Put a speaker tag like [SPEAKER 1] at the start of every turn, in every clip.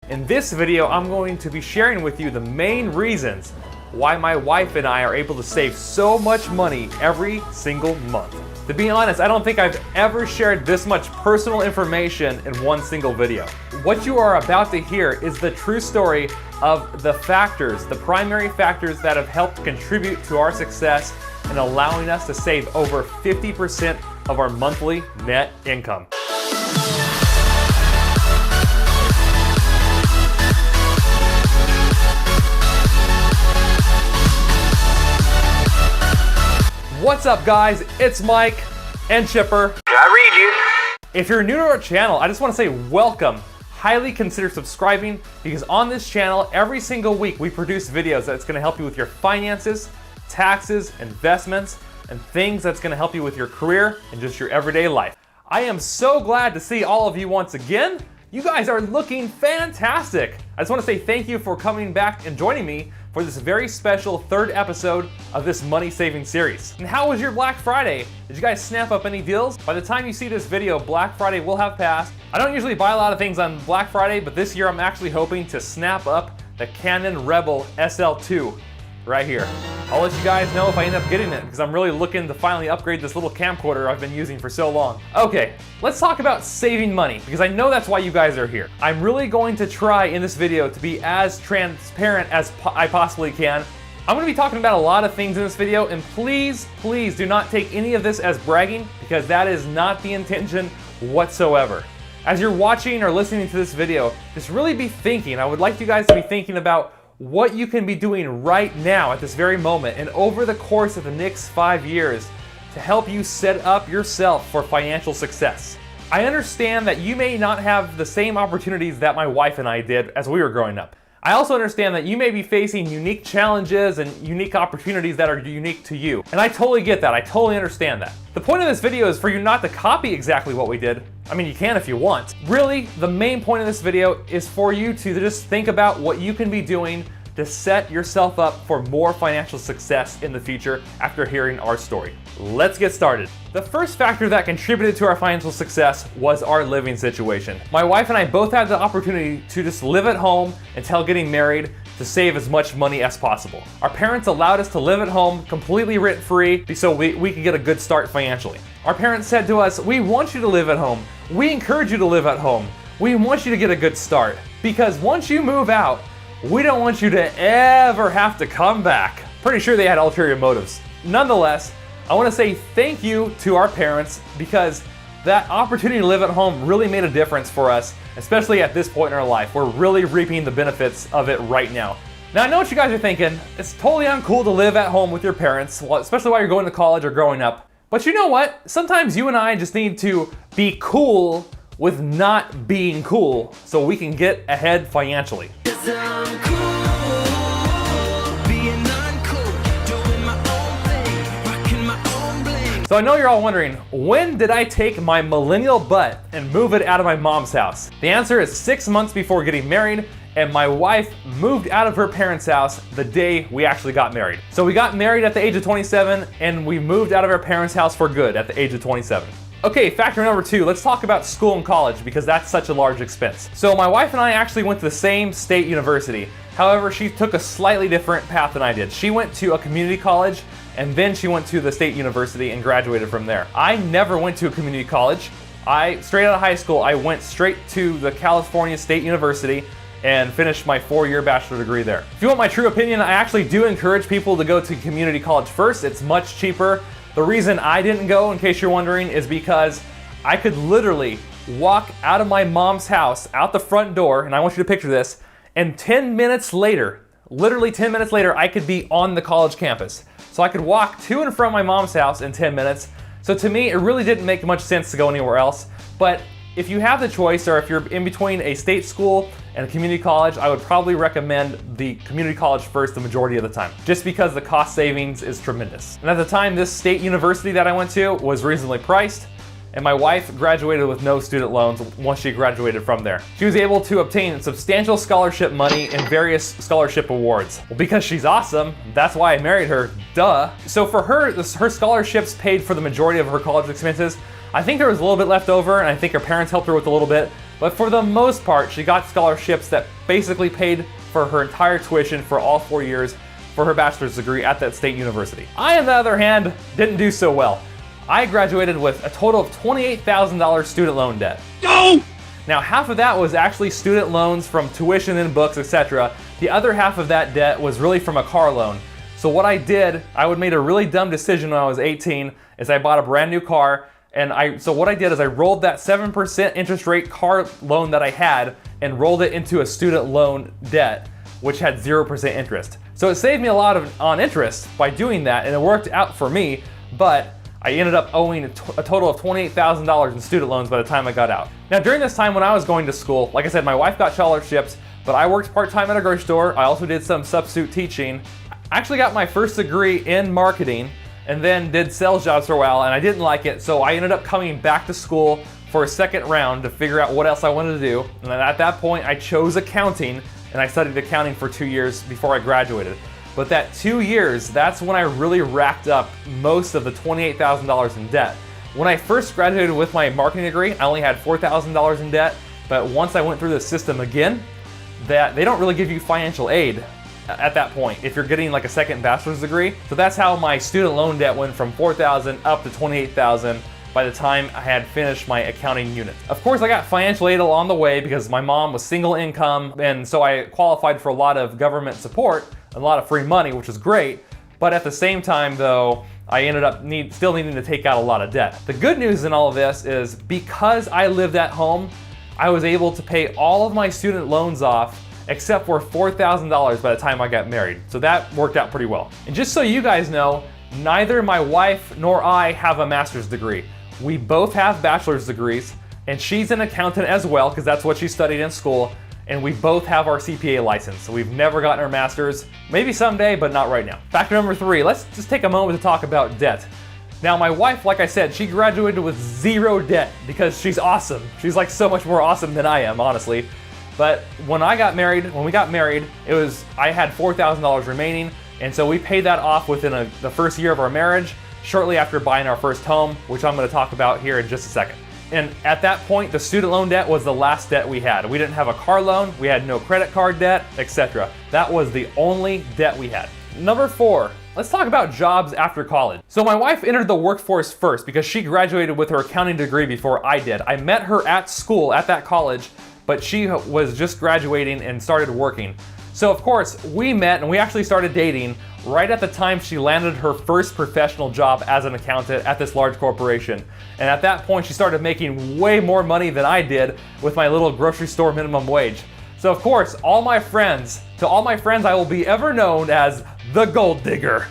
[SPEAKER 1] In this video, I'm going to be sharing with you the main reasons why my wife and I are able to save so much money every single month. To be honest, I don't think I've ever shared this much personal information in one single video. What you are about to hear is the true story of the primary factors that have helped contribute to our success and allowing us to save over 50% of our monthly net income. What's up, guys? It's Mike and Chipper.
[SPEAKER 2] I read you.
[SPEAKER 1] If you're new to our channel, I just want to say welcome. Highly consider subscribing because on this channel, every single week we produce videos that's going to help you with your finances, taxes, investments, and things that's going to help you with your career and just your everyday life. I am so glad to see all of you once again. You guys are looking fantastic. I just want to say thank you for coming back and joining me for this very special third episode of this money saving series. And how was your Black Friday? Did you guys snap up any deals? By the time you see this video, Black Friday will have passed. I don't usually buy a lot of things on Black Friday, but this year I'm actually hoping to snap up the Canon Rebel SL2 right here. I'll let you guys know if I end up getting it because I'm really looking to finally upgrade this little camcorder I've been using for so long. Okay, let's talk about saving money because I know that's why you guys are here. I'm really going to try in this video to be as transparent as I possibly can. I'm going to be talking about a lot of things in this video, and please do not take any of this as bragging because that is not the intention whatsoever. As you're watching or listening to this video, just really be thinking. I would like you guys to be thinking about what you can be doing right now at this very moment and over the course of the next 5 years to help you set up yourself for financial success. I understand that you may not have the same opportunities that my wife and I did as we were growing up. I also understand that you may be facing unique challenges and unique opportunities that are unique to you. And I totally get that. I totally understand that. The point of this video is for you not to copy exactly what we did. I mean, you can if you want. Really, the main point of this video is for you to just think about what you can be doing to set yourself up for more financial success in the future after hearing our story. Let's get started. The first factor that contributed to our financial success was our living situation. My wife and I both had the opportunity to just live at home until getting married to save as much money as possible. Our parents allowed us to live at home completely rent-free so we could get a good start financially. Our parents said to us, "We want you to live at home. We encourage you to live at home. We want you to get a good start because once you move out, we don't want you to ever have to come back." Pretty sure they had ulterior motives. Nonetheless, I want to say thank you to our parents because that opportunity to live at home really made a difference for us, especially at this point in our life. We're really reaping the benefits of it right now. Now, I know what you guys are thinking. It's totally uncool to live at home with your parents, especially while you're going to college or growing up. But you know what? Sometimes you and I just need to be cool with not being cool so we can get ahead financially. So I know you're all wondering, when did I take my millennial butt and move it out of my mom's house? The answer is 6 months before getting married, and my wife moved out of her parents' house the day we actually got married. So we got married at the age of 27, and we moved out of our parents' house for good at the age of 27. Okay, factor number 2, let's talk about school and college because that's such a large expense. So my wife and I actually went to the same state university. However, she took a slightly different path than I did. She went to a community college and then she went to the state university and graduated from there. I never went to a community college. Straight out of high school, I went straight to the California State University and finished my 4-year bachelor degree there. If you want my true opinion, I actually do encourage people to go to community college first. It's much cheaper. The reason I didn't go, in case you're wondering, is because I could literally walk out of my mom's house, out the front door, and I want you to picture this, and 10 minutes later, literally 10 minutes later, I could be on the college campus. So I could walk to and from my mom's house in 10 minutes. So to me, it really didn't make much sense to go anywhere else. But if you have the choice, or if you're in between a state school and a community college, I would probably recommend the community college first the majority of the time, just because the cost savings is tremendous. And at the time, this state university that I went to was reasonably priced, and my wife graduated with no student loans once she graduated from there. She was able to obtain substantial scholarship money and various scholarship awards. Well, because she's awesome, that's why I married her, duh. So for her, her scholarships paid for the majority of her college expenses. I think there was a little bit left over, and I think her parents helped her with a little bit, But for the most part, she got scholarships that basically paid for her entire tuition for all 4 years for her bachelor's degree at that state university. I, on the other hand, didn't do so well. I graduated with a total of $28,000 student loan debt.
[SPEAKER 2] No!
[SPEAKER 1] Now, half of that was actually student loans from tuition and books, etc. The other half of that debt was really from a car loan. So what I did, I made a really dumb decision when I was 18, is I bought a brand new car, and so what I did is I rolled that 7% interest rate car loan that I had and rolled it into a student loan debt, which had 0% interest. So it saved me a lot on interest by doing that, and it worked out for me, but I ended up owing a total of $28,000 in student loans by the time I got out. Now, during this time when I was going to school, like I said, my wife got scholarships, but I worked part-time at a grocery store. I also did some substitute teaching. I actually got my first degree in marketing and then did sales jobs for a while, and I didn't like it, so I ended up coming back to school for a second round to figure out what else I wanted to do. And then at that point, I chose accounting, and I studied accounting for 2 years before I graduated. But that 2 years, that's when I really racked up most of the $28,000 in debt. When I first graduated with my marketing degree, I only had $4,000 in debt, but once I went through the system again, that they don't really give you financial aid at that point if you're getting like a second bachelor's degree. So that's how my student loan debt went from $4,000 up to $28,000 by the time I had finished my accounting unit. Of course, I got financial aid along the way because my mom was single income, and so I qualified for a lot of government support, a lot of free money, which was great. But at the same time though, I ended up still needing to take out a lot of debt. The good news in all of this is because I lived at home, I was able to pay all of my student loans off except for $4,000 by the time I got married. So that worked out pretty well. And just so you guys know, neither my wife nor I have a master's degree. We both have bachelor's degrees, and she's an accountant as well because that's what she studied in school, and we both have our CPA license. So we've never gotten our master's, maybe someday, but not right now. Factor number 3, let's just take a moment to talk about debt. Now my wife, like I said, she graduated with 0 debt because she's awesome. She's like so much more awesome than I am, honestly. But when we got married, I had $4,000 remaining, and so we paid that off within the first year of our marriage, shortly after buying our first home, which I'm going to talk about here in just a second. And at that point, the student loan debt was the last debt we had. We didn't have a car loan, we had no credit card debt, etc. That was the only debt we had. Number 4, let's talk about jobs after college. So my wife entered the workforce first because she graduated with her accounting degree before I did. I met her at school, at that college, but she was just graduating and started working. So of course, we met and we actually started dating right at the time she landed her first professional job as an accountant at this large corporation. And at that point, she started making way more money than I did with my little grocery store minimum wage. So of course, to all my friends, I will be ever known as the gold digger.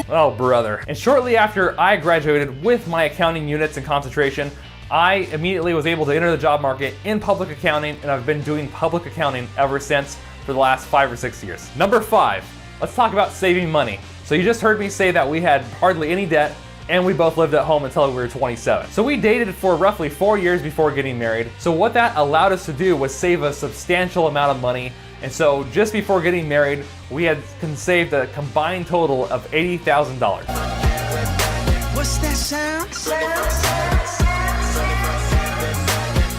[SPEAKER 1] Oh, brother. And shortly after I graduated with my accounting units and concentration, I immediately was able to enter the job market in public accounting, and I've been doing public accounting ever since for the last 5 or 6 years. Number 5, let's talk about saving money. So you just heard me say that we had hardly any debt, and we both lived at home until we were 27. So we dated for roughly 4 years before getting married. So what that allowed us to do was save a substantial amount of money. And so just before getting married, we had saved a combined total of $80,000. What's that sound?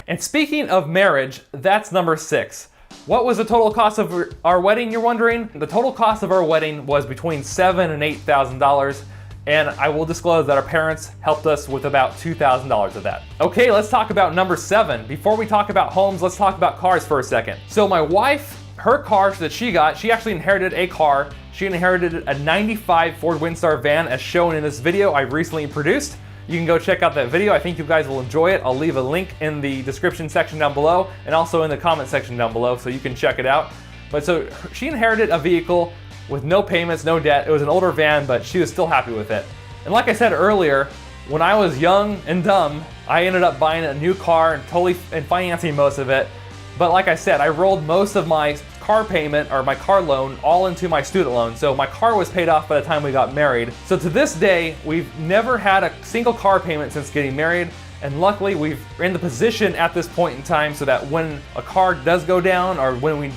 [SPEAKER 1] And speaking of marriage, that's number 6. What was the total cost of our wedding, you're wondering? The total cost of our wedding was between $7,000 and $8,000, and I will disclose that our parents helped us with about $2,000 of that. Okay, let's talk about number 7. Before we talk about homes, let's talk about cars for a second. So my wife, her car that she actually inherited a car. She inherited a 95 Ford Windstar van as shown in this video I recently produced. You can go check out that video. I think you guys will enjoy it. I'll leave a link in the description section down below and also in the comment section down below so you can check it out. But so she inherited a vehicle with no payments, no debt. It was an older van, but she was still happy with it. And like I said earlier, when I was young and dumb, I ended up buying a new car and financing most of it. But like I said, I rolled most of my car payment or my car loan all into my student loan. So my car was paid off by the time we got married. So to this day, we've never had a single car payment since getting married. And luckily we're in the position at this point in time so that when a car does go down or when we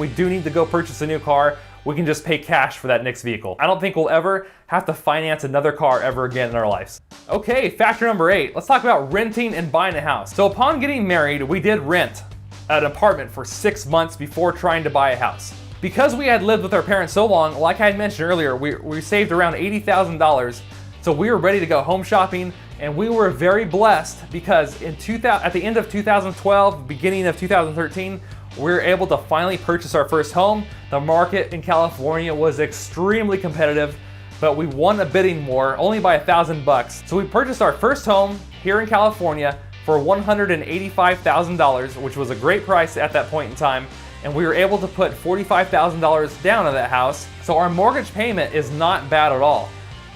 [SPEAKER 1] do need to go purchase a new car, we can just pay cash for that next vehicle. I don't think we'll ever have to finance another car ever again in our lives. Okay, factor number 8. Let's talk about renting and buying a house. So upon getting married, we did rent an apartment for 6 months before trying to buy a house. Because we had lived with our parents so long, like I had mentioned earlier, we saved around $80,000. So we were ready to go home shopping, and we were very blessed because at the end of 2012, beginning of 2013, we were able to finally purchase our first home. The market in California was extremely competitive, but we won a bidding war only by $1,000. So we purchased our first home here in California for $185,000, which was a great price at that point in time. And we were able to put $45,000 down on that house. So our mortgage payment is not bad at all.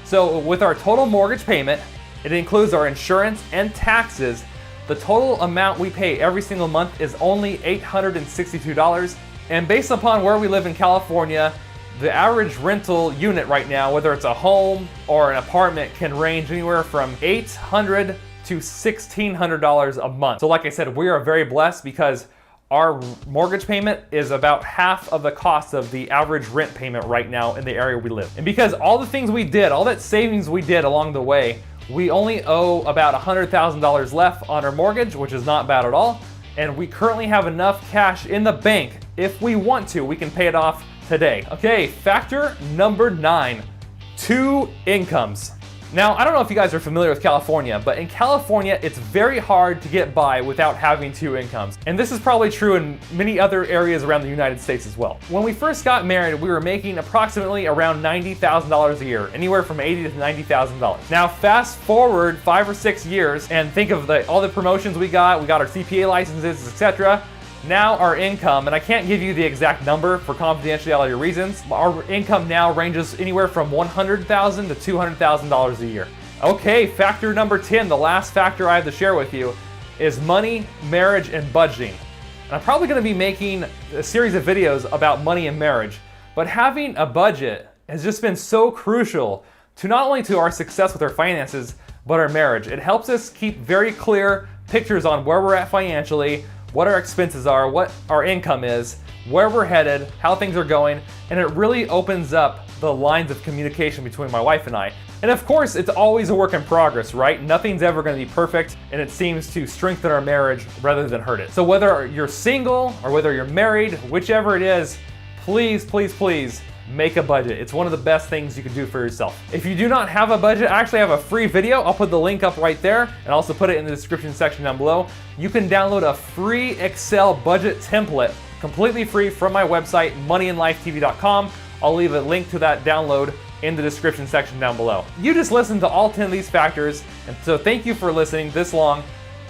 [SPEAKER 1] So with our total mortgage payment, it includes our insurance and taxes. The total amount we pay every single month is only $862. And based upon where we live in California, the average rental unit right now, whether it's a home or an apartment, can range anywhere from $800 to $1,600 a month. So like I said, we are very blessed because our mortgage payment is about half of the cost of the average rent payment right now in the area we live. And because all the things we did, all that savings we did along the way, we only owe about $100,000 left on our mortgage, which is not bad at all. And we currently have enough cash in the bank. If we want to, we can pay it off today. Okay, factor number 9, 2 incomes. Now, I don't know if you guys are familiar with California, but in California, it's very hard to get by without having 2 incomes. And this is probably true in many other areas around the United States as well. When we first got married, we were making approximately around $90,000 a year, anywhere from $80,000 to $90,000. Now, fast forward 5 or 6 years and think of all the promotions we got our CPA licenses, etc. Now our income, and I can't give you the exact number for confidentiality reasons, our income now ranges anywhere from $100,000 to $200,000 a year. Okay, factor number 10, the last factor I have to share with you, is money, marriage, and budgeting. And I'm probably going to be making a series of videos about money and marriage, but having a budget has just been so crucial to not only to our success with our finances, but our marriage. It helps us keep very clear pictures on where we're at financially, what our expenses are, what our income is, where we're headed, how things are going, and it really opens up the lines of communication between my wife and I. And of course, it's always a work in progress, right? Nothing's ever gonna be perfect, and it seems to strengthen our marriage rather than hurt it. So whether you're single or whether you're married, whichever it is, please, please, please, make a budget. It's one of the best things you can do for yourself. If you do not have a budget, I actually have a free video. I'll put the link up right there and also put it in the description section down below. You can download a free Excel budget template completely free from my website, moneyandlifetv.com. I'll leave a link to that download in the description section down below. You just listened to all 10 of these factors, and so thank you for listening this long.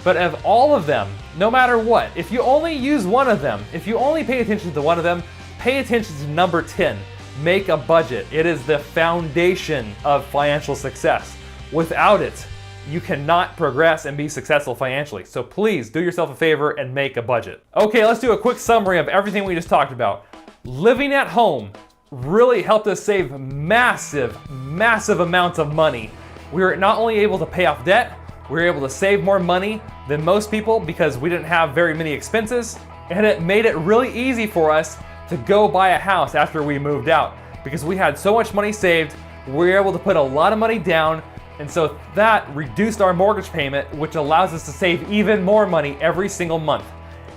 [SPEAKER 1] But of all of them, no matter what, if you only use one of them, if you only pay attention to one of them, pay attention to number 10. Make a budget. It is the foundation of financial success. Without it, you cannot progress and be successful financially. So please do yourself a favor and make a budget. Okay, let's do a quick summary of everything we just talked about. Living at home really helped us save massive amounts of money. We were not only able to pay off debt, we were able to save more money than most people because we didn't have very many expenses, and it made it really easy for us to go buy a house after we moved out because we had so much money saved. We were able to put a lot of money down, and so that reduced our mortgage payment, which allows us to save even more money every single month.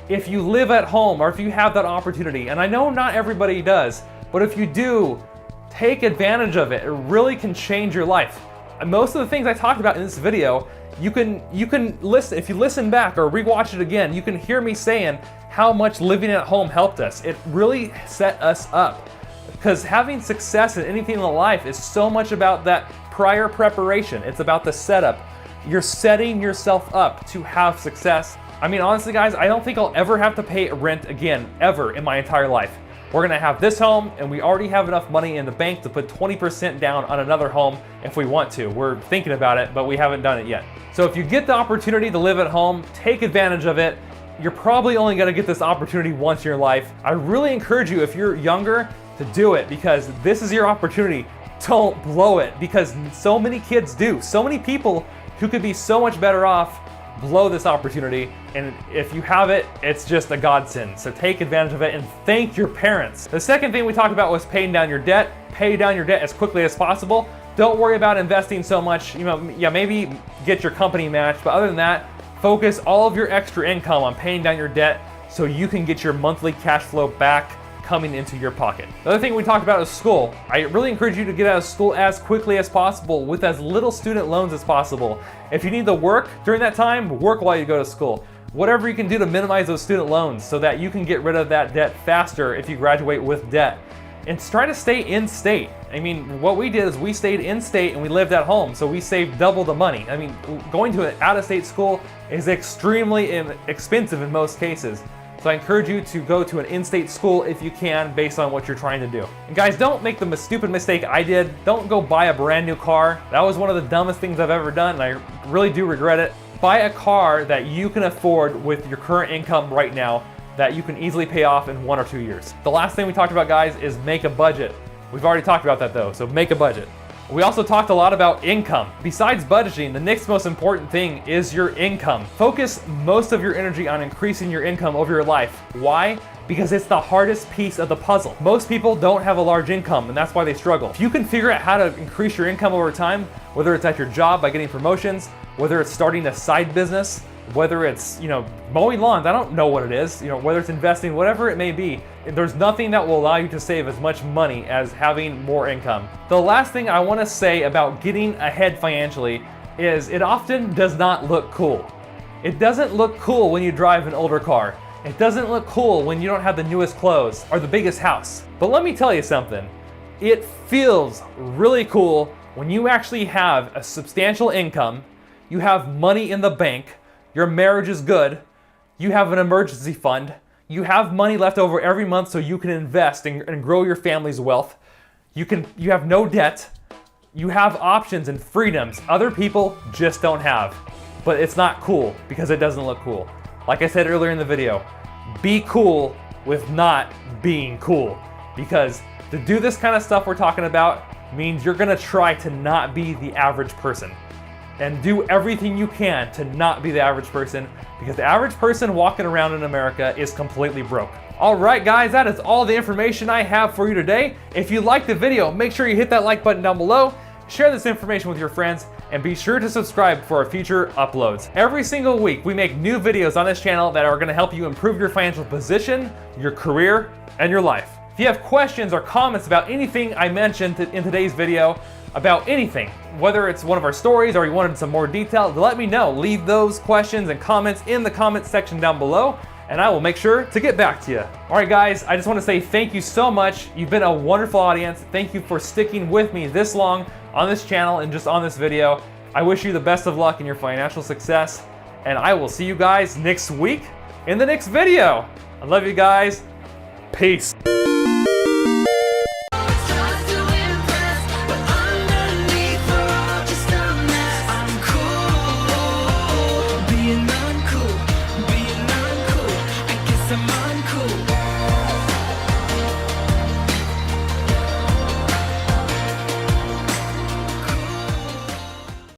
[SPEAKER 1] If you live at home or if you have that opportunity, and I know not everybody does, but if you do, take advantage of it. It really can change your life. Most of the things I talked about in this video, you can listen, if you listen back or rewatch it again, you can hear me saying how much living at home helped us. It really set us up because having success in anything in life is so much about that prior preparation. It's about the setup. You're setting yourself up to have success. I mean, honestly, guys, I don't think I'll ever have to pay rent again, ever in my entire life. We're gonna have this home, and we already have enough money in the bank to put 20% down on another home if we want to. We're thinking about it, but we haven't done it yet. So if you get the opportunity to live at home, take advantage of it. You're probably only gonna get this opportunity once in your life. I really encourage you, if you're younger, to do it because this is your opportunity. Don't blow it because so many kids do. So many people who could be so much better off blow this opportunity, and if you have it, it's just a godsend. So take advantage of it and thank your parents. The second thing we talked about was paying down your debt. Pay down your debt as quickly as possible. Don't worry about investing so much. Maybe get your company matched, but other than that, focus all of your extra income on paying down your debt so you can get your monthly cash flow back coming into your pocket. The other thing we talked about is school. I really encourage you to get out of school as quickly as possible with as little student loans as possible. If you need to work during that time, work while you go to school. Whatever you can do to minimize those student loans so that you can get rid of that debt faster if you graduate with debt. And try to stay in state. I mean, what we did is we stayed in state and we lived at home, so we saved double the money. I mean, going to an out-of-state school is extremely expensive in most cases. So I encourage you to go to an in-state school if you can, based on what you're trying to do. And guys, don't make the stupid mistake I did. Don't go buy a brand new car. That was one of the dumbest things I've ever done, and I really do regret it. Buy a car that you can afford with your current income right now, that you can easily pay off in 1 or 2 years. The last thing we talked about, guys, is make a budget. We've already talked about that though, so make a budget. We also talked a lot about income. Besides budgeting, the next most important thing is your income. Focus most of your energy on increasing your income over your life. Why? Because it's the hardest piece of the puzzle. Most people don't have a large income, and that's why they struggle. If you can figure out how to increase your income over time, whether it's at your job by getting promotions, whether it's starting a side business, whether it's, mowing lawns, I don't know what it is, whether it's investing, whatever it may be, there's nothing that will allow you to save as much money as having more income. The last thing I want to say about getting ahead financially is it often does not look cool. It doesn't look cool when you drive an older car. It doesn't look cool when you don't have the newest clothes or the biggest house. But let me tell you something. It feels really cool when you actually have a substantial income, you have money in the bank, your marriage is good, you have an emergency fund, you have money left over every month so you can invest and grow your family's wealth. You have no debt, you have options and freedoms other people just don't have. But it's not cool because it doesn't look cool. Like I said earlier in the video, be cool with not being cool. Because to do this kind of stuff we're talking about means you're gonna try to not be the average person. And do everything you can to not be the average person, because the average person walking around in America is completely broke. All right, guys, that is all the information I have for you today. If you liked the video, make sure you hit that like button down below, share this information with your friends, and be sure to subscribe for our future uploads. Every single week, we make new videos on this channel that are gonna help you improve your financial position, your career, and your life. If you have questions or comments about anything I mentioned in today's video, about anything, whether it's one of our stories or you wanted some more detail, let me know. Leave those questions and comments in the comments section down below, and I will make sure to get back to you. All right, guys, I just want to say thank you so much. You've been a wonderful audience. Thank you for sticking with me this long on this channel and just on this video. I wish you the best of luck in your financial success, and I will see you guys next week in the next video. I love you guys. Peace.